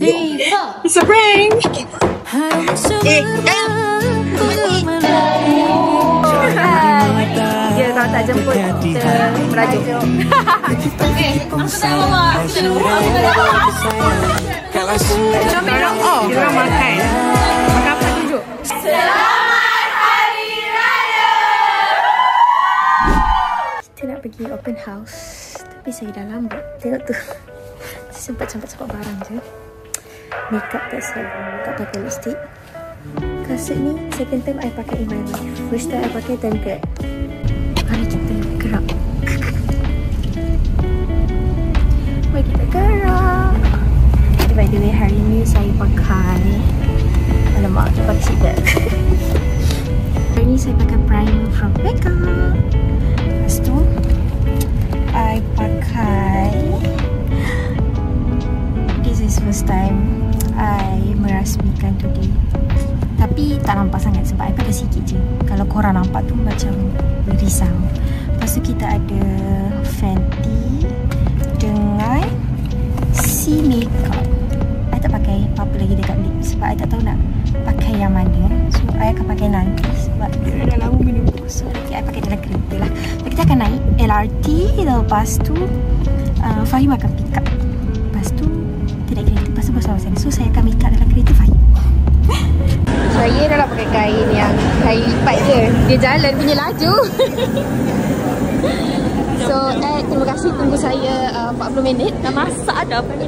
It's a prank. Dia kalau tak jemput kita merajuk. Kita orang makan. Makan apa tunjuk? Selamat Hari Raya. Kita nak pergi open house, tapi saya dah lambat. Tengok tu. Sempat barang je. Makeup tak siap, tak pakai lipstick. Kasut ni second time I pakai in my life. First time I pakai time kat. Mari kita gerak. Mari kita gerak. By the way, hari ni saya pakai, alamak, saya pakai seatbelt. Hari ni saya pakai primer from Becca. Lepas tu I pakai, this is first time I merasmikan today. Tapi tak nampak sangat sebab I pakai sikit je. Kalau korang nampak tu macam risau. Lepas tu kita ada Fenty dengan C Makeup. I tak pakai apa-apa lagi dekat lip sebab I tak tahu nak pakai yang mana. So I akan pakai nanti sebab dia dah lama minum. So nanti I pakai dalam kereta lah. So, kita akan naik LRT. Lepas tu Fahim akan pick up. Lepas tu tidak kereta. Lepas tu bersama sana. So saya akan make up dalam kereta Fahim. Saya dah nak pakai kain yang kain lipat je. Dia jalan punya laju. So, terima kasih tunggu saya 40 minit. Dah masak dah apa ni.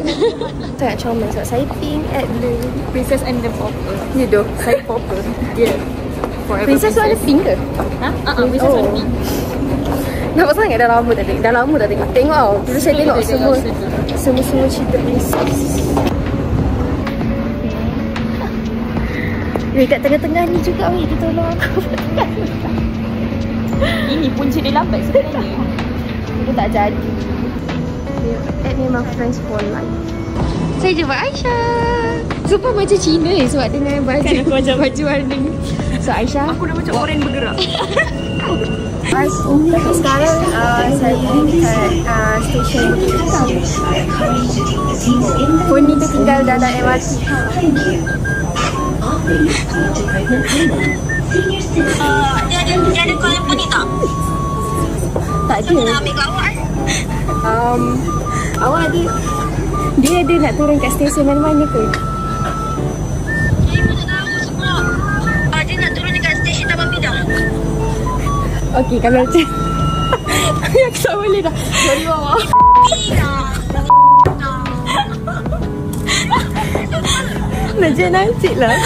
Saya nak comel sebab saya pink at blue. Princess and the Pauper. Ya doh, Saya Pauper. Yeah. Princess tu ada pink ke? Ha? Princess ada pink. Nampak sangat dah lama tak tengok. Dah lama tak tengok. Tengok tau. Dulu saya tengok semua cerita princess. Dekat tengah-tengah ni juga weh, dia tolong aku. Ini punca dia lambat sebenarnya. Dia tak jadi. Dia memang friends for life. Saya jumpa Aisyah. Sumpah macam Cina sebab dengan baju warna ni. So Aisyah, Aku dah macam orang bergerak. sekarang saya dekat stesen Pun ni tinggal dalam MRT. Dia ada call apa ni tak? Tak ada. Nak ambil kat awak Awak ada. Dia ada nak turun kat stesen mana-mana ke? Saya pun tak tahu sebab dia nak turun dekat stesen Taman Bidang. Okey, kalau macam aku tak boleh dah. Sorry bawah. Najib lah.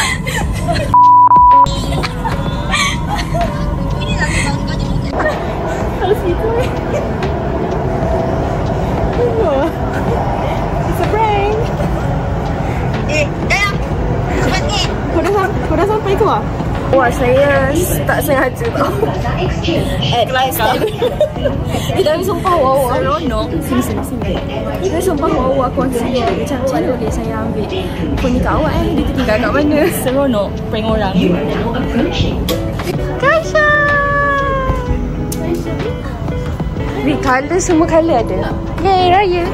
It's a prank. Dayang. Cepat ni. Kau dah sampai ke wah? Wah, saya tak sengaja tau. At last time. Tapi sumpah wow. Seronok. Sini. Dia sumpah wow aku rasa macam mana boleh saya ambil phone ni kat awak dia tertinggal kat mana. Seronok prank orang. Kasha. Ni colour, semua colour ada. Yay, raya.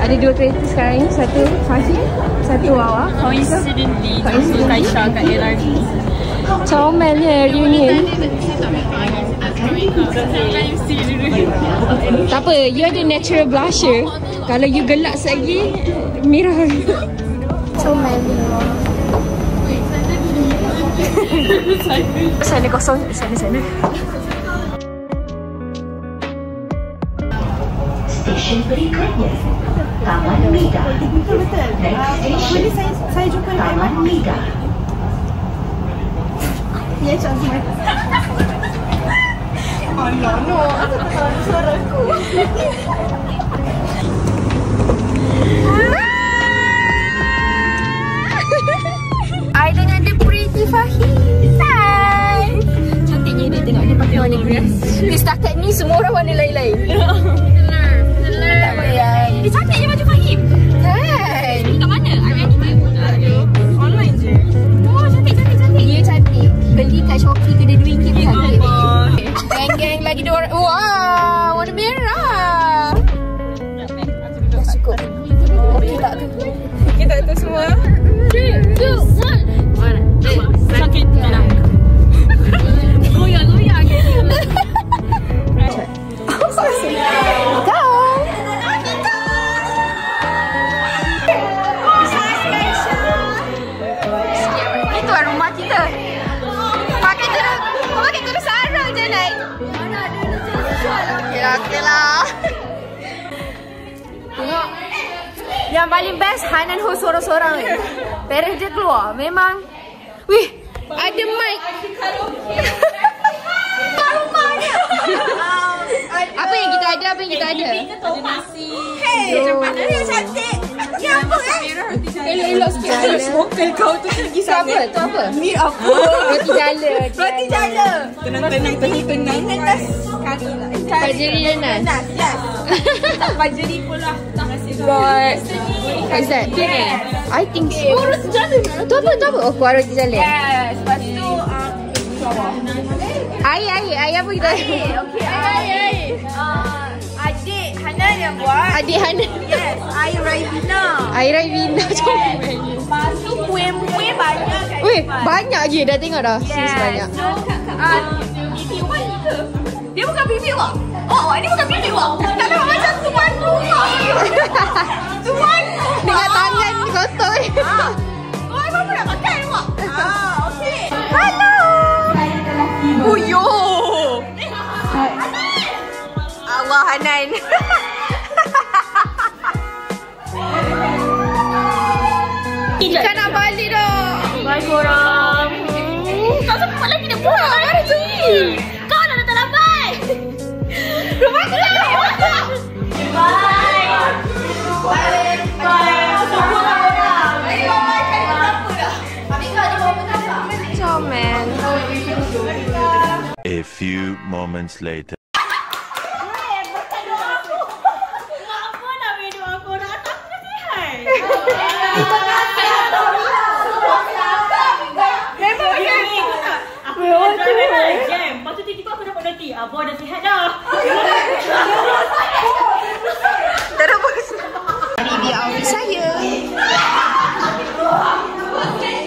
Ada dua kereta sekarang ni. Satu Fahim, satu Wawa. Coincidentally, jumpa Kaisha kat LRT. Comelnya reunion. Tak apa, you ada natural blusher. Kalau you gelak lagi, merah. Comel. Sana kosong, sana. Stesen berikutnya Taman Mega. Next station Saya jumpa Taman Mega. Ya, cantik. Oh no. Aku tak tahu suaraku. I dengan the pretty Fahim. Hai. Cantiknya dia, tengok dia pakai warna green. Dia setakat ni semua orang warna lain-lain. Tak payah. Dia cantik je baju Fahim. Kan? Kat mana? Online je. Oh, cantik. Dia cantik. Beli kat Shopee kedai RM2 pun cantik. Geng-geng lagi dua orang. Wah, warna merah. Dah cukup. Okey tak tu? Kita tu semua. 3, 2, 1. Sakit tak? Goyang gitu. Itu rumah kita. Pakai terus sarang je naik. Okey lah. Tengok. Yang paling best Hanan host sorang-sorang ni. Parents dia keluar. Memang. Wih, ada mic. Rumahnya. Apa yang kita ada? Ada nasi. Hey, mana yang cantik? Ya apa elok sikit. Smoker kau tu tinggi sangat. Tu apa? Ni apa? Roti jala. Tenang. Fajri nanas. Yes. Fajri pula. What? Is that? I think so. Roti jala. Tu apa? Oh, kuah roti jala. Yes. Lepas tu air apa kita? Okey, air. Adik Hanan yang buat. Adik Hanan. Yes, air Raibina. Lepas tu kuih banyak kat. Weh, banyak je dah tengok dah. Yes. Banyak. So, bibi Wan ke? Dia bukan bibi Wan. Oh, ini bukan bibi Wan. Kalau macam tuan rumah. Tuan Dengan tangan kotor. Kau apa nak makan Wan? Okey. Hello. Uyo. Allah Hanan. Kita nak balik dah. Bye korang. Kau sempat lagi nak buat. Mari tu. Kau dah datang lambat. Rumah kita. Bye. Comel. A few moments later. Lepas tu tiba-tiba aku dapat nanti. Abah dah sihat dah. Terus. Bibi awal saya.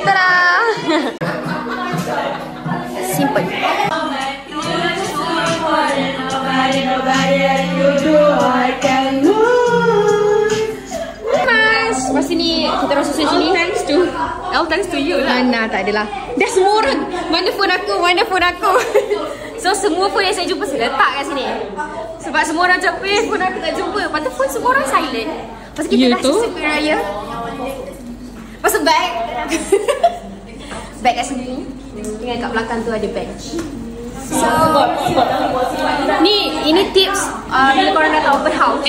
Tada. Simple. Mas, masa ni kita masuk sini. Thanks to you lah. Mana tak adalah. Dah semua orang. Mana phone aku. So semua phone yang saya jumpa saya letak kat sini. Sebab semua orang cakap phone aku tak jumpa. Lepas tu phone semua orang silent. Lepas tu kita dah sisip raya. Lepas tu bag. Bag kat sini. Dengan kat belakang tu ada bench. So ini tips bila korang datang open house.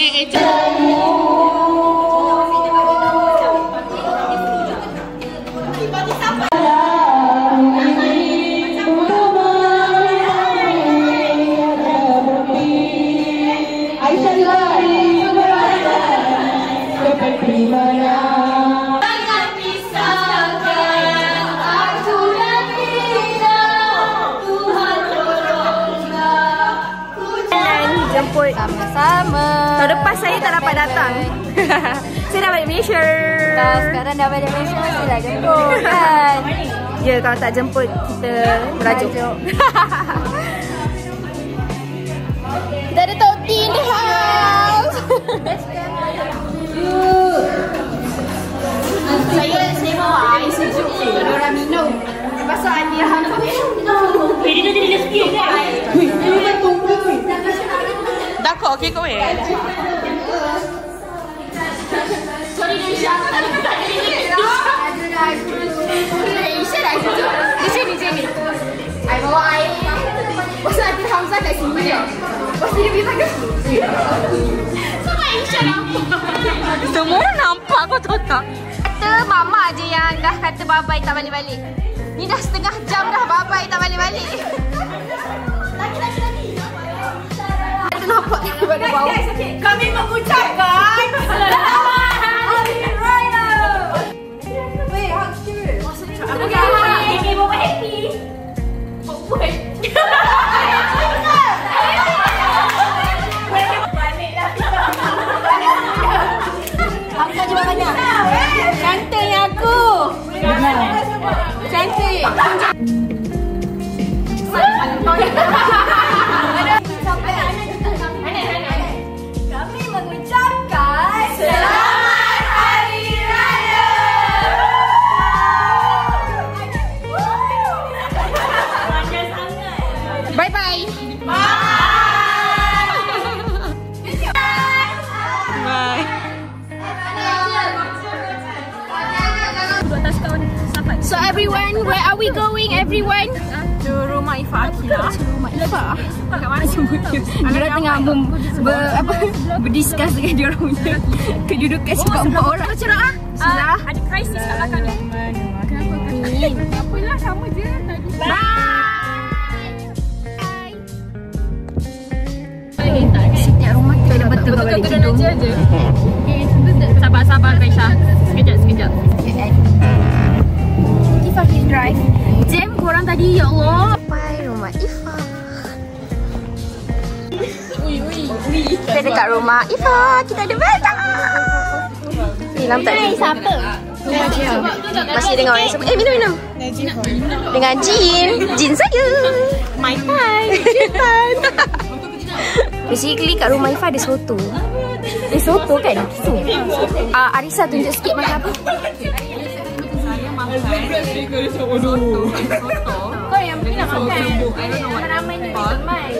Jemput sama-sama. Tahun depan saya tak dapat datang. Saya dah balik Malaysia. Sekarang dah balik Malaysia, saya dah jemput kan. Ya, kalau tak jemput kita merajuk. Kita ada Tok T in the house. Saya bawa air sejuk ni. Orang minum. Pasal dia hantar. Dia dah jadi lesbian kan? Dah kok okey kau Sorry Nisha. Nisha dah sejuk. Di sini. I bawa air. Pasal ada Hamzah kat sini je. Pasti dia pergi pakai. Sama Nisha nampak. Semua orang nampak kau tahu tak? Kata mama je yang dah kata bye-bye tak balik-balik. Ni dah setengah jam dah bye-bye tak balik-balik. Lagi. Ada nampak daripada bawah. Kami mengucapkan selamat Hari Raya. Weh, hak kira. Ini bawa happy. Aku nak jumpa banyak. Cantiknya aku. Kami mengucapkan Selamat Hari Raya. Bye-bye. So everyone, where are we going everyone? To rumah Ifah Akila. Kat mana semua? Diorang tengah berdiskus dengan diorang punya kedudukan sebab 4 orang. Cerah ah. Ada krisis kat belakang ni. Kenapa? Apalah, sama je tadi. Setiap rumah kita ada betul-betul balik tidur. Sabar Kaisha. Sekejap. Ifah can drive. Jam korang tadi, ya Allah. Sampai rumah Ifah. Kita dekat rumah Ifah. Kita ada beda. Ni nampak tak? Siapa? Masih dengan orang yang sebut. Minum. Dengan Jin saya. My time. Basically kat rumah Ifah ada soto. Soto kan? Arisa tunjuk sikit makan apa? Kau yang pergi nak makan. Ramai ni mai.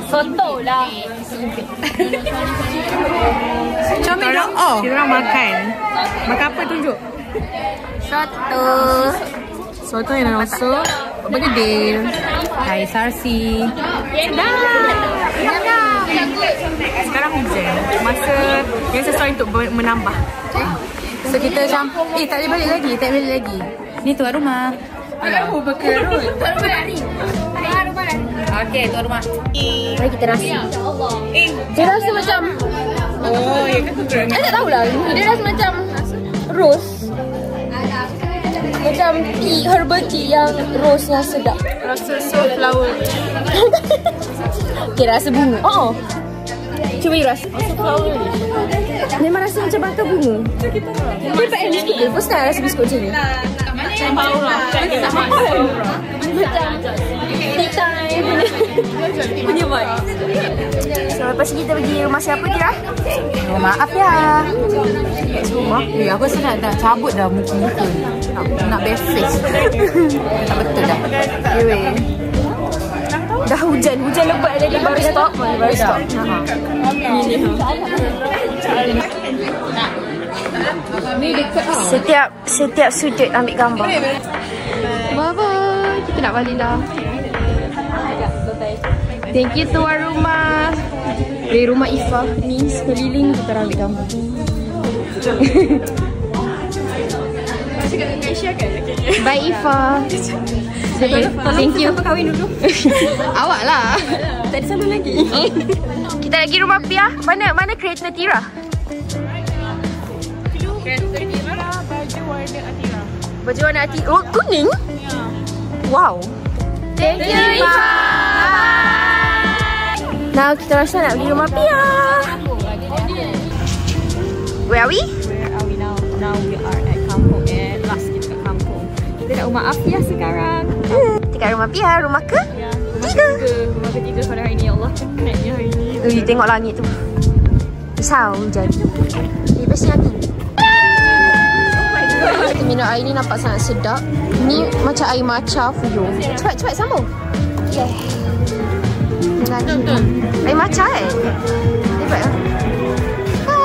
Soto lah. Comel dong. Kita orang makan. Makan apa tunjuk? Soto yang masuk. Bergedil. Hai sarsi. Sekarang hujan. Masa yang sesuai untuk menambah. So kita macam tak boleh balik lagi. Ni tuan rumah. Aku berkerut. Tuan rumah lari. Okey, tuan rumah. Mari kita rasa. Dia rasa macam, Oh, ya kan tu kerana. saya tak tahulah. Dia rasa macam rose. Macam tea, herbal tea yang rose yang sedap. Rasa soul flower. Okay, rasa bunga. Oh. Cuba you rasa. Memang rasa macam bakar bunga. Dia pakai biskut ke? First time rasa biskut macam ni. Macam tea time punya vibe. So, lepas ni kita pergi rumah siapa Tira? Rumah Afia. Rumah? Aku rasa nak cabut dah muka-muka. Nak best face. Tak betul dah. Anyway. Dah hujan lebat tadi baru stop. Ni dekat Setiap sudut ambil gambar. Bye-bye. Kita nak balik dah. Thank you tuan rumah. Dari rumah Ifah ni sekeliling kita ambil gambar. Bye Ifah. Thank you. Siapa kahwin dulu? Awak lah. Tak ada sambung lagi. Kita lagi rumah Pia. Mana kereta Tira? Baju warna Atira. Oh, kuning? Wow. Thank you Ifah. Now kita rasa nak pergi rumah Pia. Where are we? Now we are at kampung last kita kat kampung. Kita kat rumah Afia sekarang. Dekat rumah Pia, rumah ke? Rumah ketiga pada hari ni. Ya Allah, penatnya hari ni. Tengok langit tu. Risau hujan. Best nanti. Kita minum air ni nampak sangat sedap. Ni macam air matcha fuyo. Cepat sambung. Yeah. Lagi. Air matcha Hebat lah.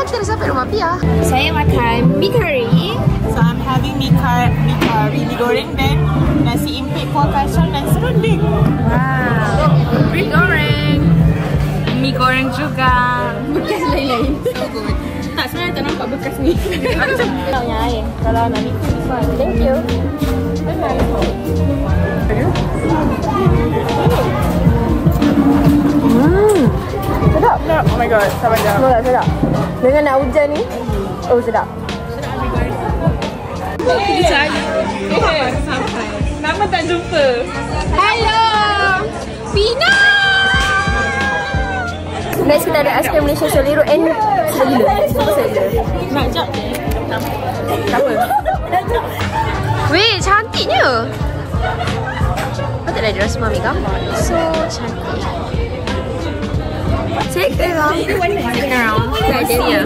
Kita dah sampai rumah Pia. Saya makan mie curry. So I'm having mie curry goreng dan nasi impit kuah kacang dan serunding. Wow. Mie goreng. Mie goreng juga. Bekas lain-lain. Tak, sebenarnya tak nampak bekas ni. Kalau yang air. Kalau nak mikir Ifah. Thank you. Sedap. Oh my god, sabar jap. Sedap. Dengan nak hujan ni. Oh, sedap. Sampai. Lama tak jumpa. Hello. Pina. Next kita ada Ice Cream Malaysia Solero and sedap gila. Super sedap gila. Nak jap. Tak apa. cantiknya. Patutlah dia semua ambil gambar. So cantik. Take around.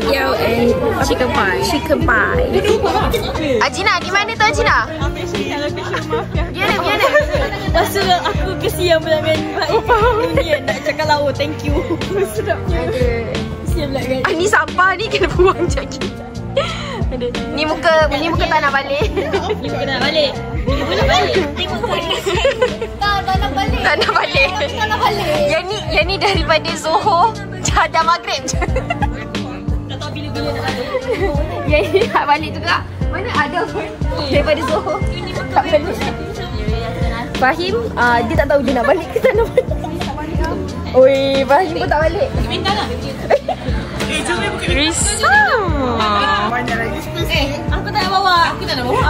Yo and chicken pie. Chicken pie. Ajina, di mana tu Ajina? Ambil sini location maafkan. Biar. Masa aku kesian pula dengan Mak nak cakap lawa, thank you. Sedap. Kesian pula kan. Ni sampah ni kena buang macam ni. Ni muka tak nak balik. Ni bukan nak balik. Ni boleh balik. Tengok tak nak balik. Tak nak balik. Tak nak balik. Yang ni daripada Zohor dah maghrib je. Tak tahu bila-bila nak balik. Yang ni nak balik juga. Mana ada pun daripada Zohor. Tak perlu. Fahim, dia tak tahu dia nak balik ke tak nak balik. Oi, Fahim pun tak balik. Minta lah. Risau. Banyak lagi space. Aku tak nak bawa. Aku tak nak bawa.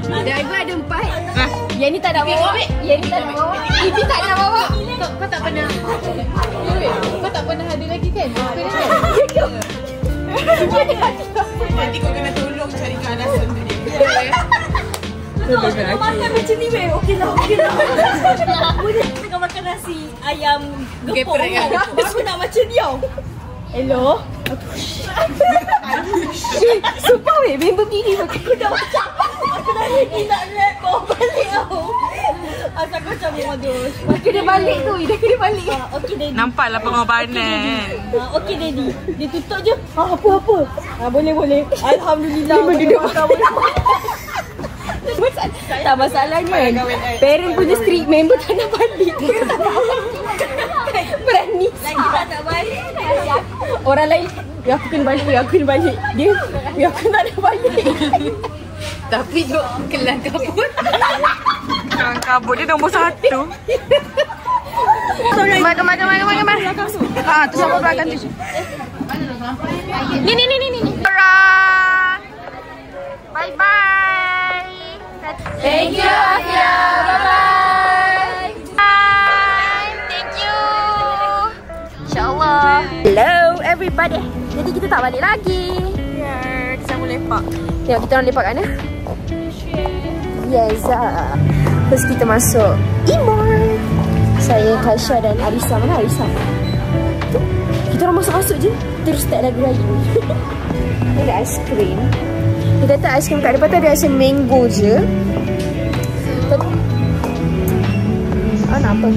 Driver ada 4. Yang ni tak nak bawa. Yang ni tak nak bawa. Ini tak nak bawa. Kau tak pernah. Kau tak pernah ada lagi kan? Nanti kau kena tolong cari kealasan tu dia. Kau makan macam ni weh. Okey lah. Kau makan nasi ayam gepok. Aku nak macam dia. Hello. Sumpah weh, member pilih aku dah macam. Aku dah ready nak rap bawa balik tau. Asal kau macam modus. Kena balik tu, dah kena balik. Okey Daddy. Nampaklah pengorbanan. Okey Daddy. Dia tutup je. Apa? Boleh. Alhamdulillah. Dia duduk makan. Tak masalahnya parent punya strict, member tak nak balik. Berani Lagi tak nak balik. orang lain, aku kena balik. Dia, aku tak nak balik. Tapi duk kelang kabut. Kelang kabut dia nombor 1. Kemar. Tu sama belakang tu. Ni. Orang. Bye. Thank you, Afia. Bye. Thank you. InsyaAllah. Hello everybody. Jadi kita tak balik lagi. Ya, kita mau lepak. Tengok kita orang lepak kat mana? Yes. Terus kita masuk E-Mart. Saya, Kaisha dan Arisa. Mana Arisa? Tu. Kita orang masuk je. Terus start lagu raya. Ada aiskrim. Dia kata aiskrim kat depan tu ada aiskrim mango je. Nak apa?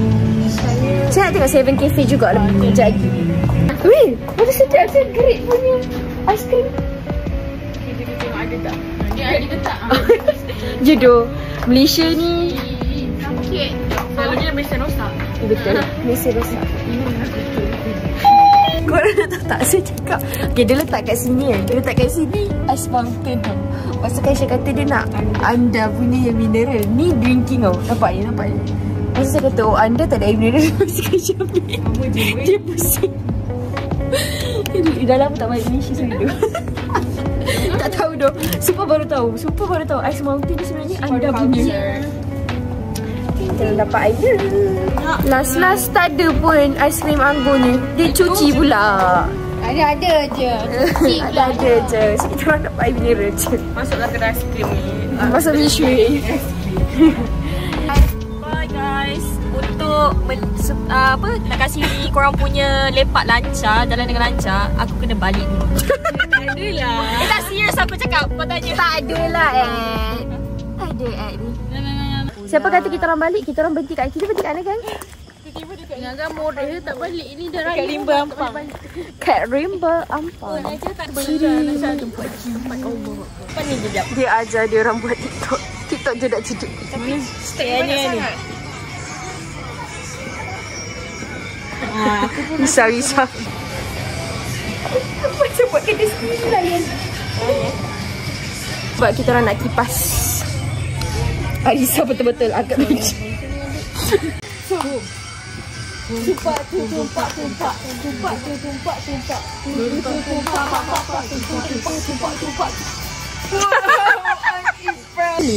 Saya nak tengok 7 Cafe juga lah. Sekejap lagi. Weh, ada sedap great punya aiskrim. Kita tengok ada tak? Dia ada ke tak? Jodoh Malaysia ni Sakit. Selalunya Malaysia rosak. betul. Malaysia rosak. Korang dah tahu tak saya cakap? Okay, dia letak kat sini kan. Dia letak kat sini Ice Mountain tau. Masa Kaisha kata dia nak anda punya yang mineral. Ni drinking tau. Nampak ni. Masa saya kata anda tak ada air mineral. Masa Kaisha ambil. Dia pusing. Dah lama tak balik Malaysia sebenarnya. Tak tahu dah. Sumpah baru tahu. Ice Mountain ni sebenarnya anda punya. Kita dapat air. Last tak ada pun aiskrim anggurnya. Dia cuci pula. Ada je. Ada je. So, kita orang dapat air mineral je. Masuklah kedai aiskrim ni. Masuk Bishui. Bye guys. Untuk nak kasih korang punya lepak lancar, jalan dengan lancar, aku kena balik dulu. Adalah. Tak serius aku cakap. Kau tanya. Tak adalah Ed. Ada Ed ni. Siapa kata kita orang balik? Kita orang berhenti kat mana kan? Jangan moreh tak balik. Ini dah raya. Kat Rimba Ampang. Kat Rimba Ampang. Apa ni kejap. Dia ajar dia orang buat TikTok. TikTok je nak cedek. Stay ni. Risau. Macam buat kena sendiri lah kan. Sebab kita orang nak kipas. Arisa betul-betul angkat meja.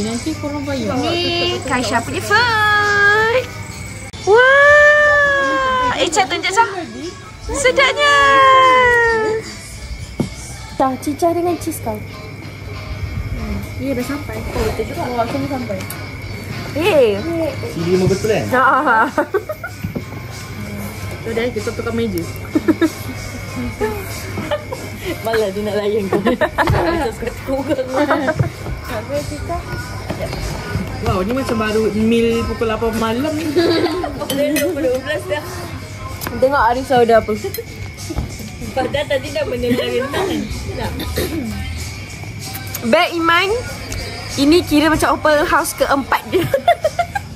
Nanti korang bayar. Ni Kaisha punya food. Wah. Cah tunjuk Cah. Sedapnya. Cah, cicah dengan cheese kau. Ya, dah sampai. Oh, betul juga. Oh, aku ni sampai. CD memang betul kan? So dah, kita tukar meja. Malah dia nak layan kau. Wow, ni macam baru meal pukul 8 malam ni. Dah 12 dah. Tengok Arisa dah apa. Padahal tadi dah menentang tak? Back Iman, ini kira macam open house keempat dia.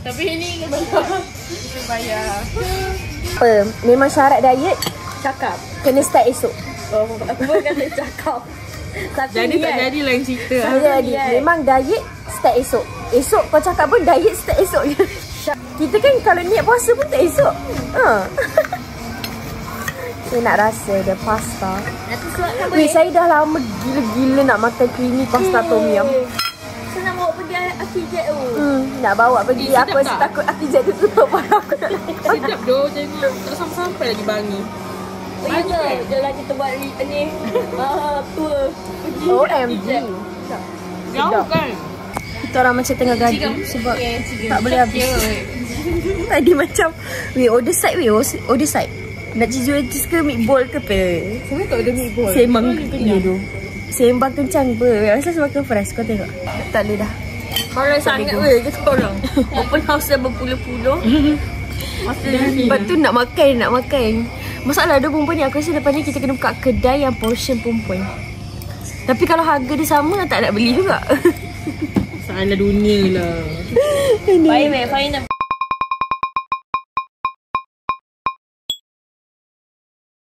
Tapi ini kita bayar. Apa? Memang syarat diet Cakap. kena start esok. Oh, aku pun kata cakap. Tapi Jadi tak jadi lain cerita. Jadi memang diet start esok. Esok kau cakap pun diet start esok je. Kita kan kalau niat puasa pun tak esok. Saya nak rasa dia pasta. Weh, saya dah lama gila-gila nak makan creamy pasta tom yum. Saya nak bawa pergi Akijat tu. Nak bawa pergi. Aku rasa takut Akijat tu tutup baru aku nak lepas. Sedap doh jadi tak sampai lagi bangi. Oh ya ke? Jalan kita buat ni. Tour. OMG. Jauh kan? Kita orang macam tengah gaduh sebab tak boleh habis. Tadi macam order side order side. Nak jual cheese ke meatball ke apa? Saya tak ada meatball. Sembang tu. Sembang kencang apa? Rasa semakin fresh kau tengok. Tak boleh dah. Marah sangat weh kita orang. Open house dah berpuluh-puluh. Lepas tu nak makan. Masalah ada perempuan ni, aku rasa lepas ni kita kena buka kedai yang portion perempuan. Tapi kalau harga dia sama, tak nak beli juga. Salah dunia lah. Baik weh, Fain nak